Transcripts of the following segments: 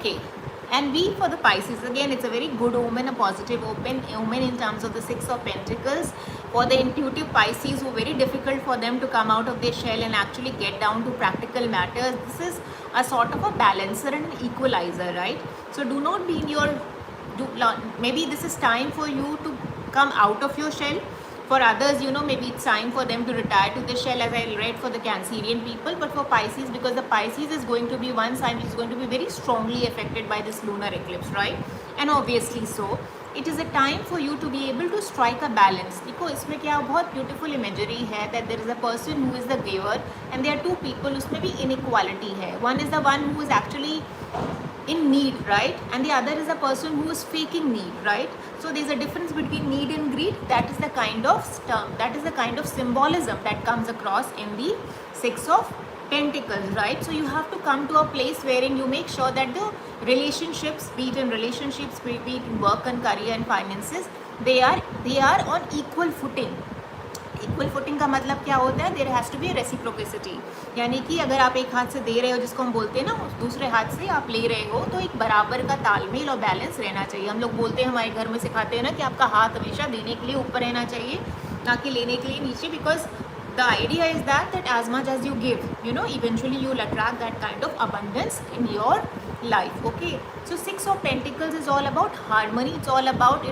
Okay, and V for the Pisces, again it's a very good omen, a positive omen in terms of the Six of Pentacles. For the intuitive Pisces, who very difficult for them to come out of their shell and actually get down to practical matters. This is a sort of a balancer and an equalizer, right? So do not be in your, maybe this is time for you to come out of your shell. For others, maybe it's time for them to retire to the shell, as I read for the Cancerian people. But for Pisces, because the Pisces is going to be one sign which is going to be very strongly affected by this lunar eclipse, right? And obviously so, it is a time for you to be able to strike a balance. देखो इसमें क्या बहुत beautiful imagery है that there is a person who is the giver and there are two people, उसमें भी inequality है. One is the one who is actually in need, right? And the other is a person who is faking need, right? So there's a difference between need and greed. That is the kind of symbolism that comes across in the Six of Pentacles, right? So you have to come to a place wherein you make sure that the relationships, be it in relationships, be it in work and career and finances, they are on equal footing. Equal footing का मतलब क्या होता है? There has to be रेसिप्रोकेसिटी, यानी कि अगर आप एक हाथ से दे रहे हो, जिसको हम बोलते हैं ना, दूसरे हाथ से आप ले रहे हो, तो एक बराबर का तालमेल और बैलेंस रहना चाहिए. हम लोग बोलते हैं, हमारे घर में सिखाते हैं ना कि आपका हाथ हमेशा देने के लिए ऊपर रहना चाहिए, ना कि लेने के लिए नीचे. Because the idea is that as much as you give, eventually you will attract that kind of abundance in your life. Okay, so Six of Pentacles is all about harmony. It's all about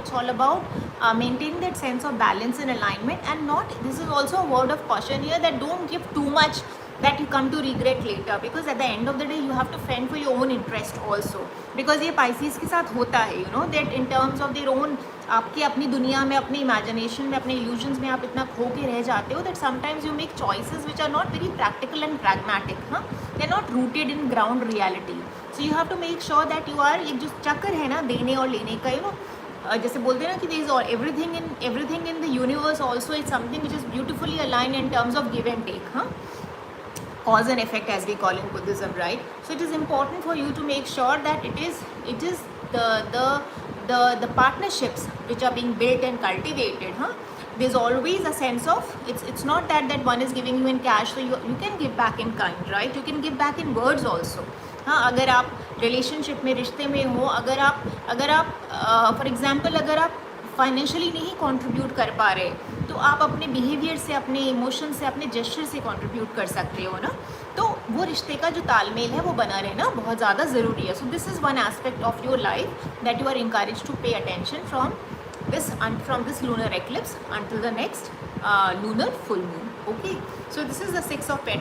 maintaining that sense of balance and alignment, and not, this is also a word of caution here, that don't give too much that you come to regret later, because at the end of the day you have to fend for your own interest also. Because ये Pisces के साथ होता है, that in terms of their own, आपके अपनी दुनिया में, अपने इमेजिनेशन में, अपने इल्यूजन्स में आप इतना खो के रह जाते हो, that sometimes you make choices which are not very practical and pragmatic. They're not rooted in ground reality. So you have to make sure that you are, एक जो चक्कर है ना देने और लेने का, जैसे बोलते हैं ना कि there is everything in the universe also is something which is beautifully aligned in terms of give and take. Cause and effect, as we call in Buddhism, right? So it is important for you to make sure that it is the partnerships which are being built and cultivated. There's always a sense of, it's not that one is giving you in cash, so you can give back in kind, right? You can give back in words also. अगर आप relationship में, रिश्ते में हो, अगर आप for example अगर आप फाइनेंशियली नहीं कंट्रीब्यूट कर पा रहे, तो आप अपने बिहेवियर से, अपने इमोशन से, अपने जेस्चर से कंट्रीब्यूट कर सकते हो ना. तो वो रिश्ते का जो तालमेल है वो बना रहना बहुत ज़्यादा ज़रूरी है. So this is one aspect of your life that you are encouraged to pay attention from this lunar eclipse until the next lunar full moon. Okay, so this is the Six of Pentacles.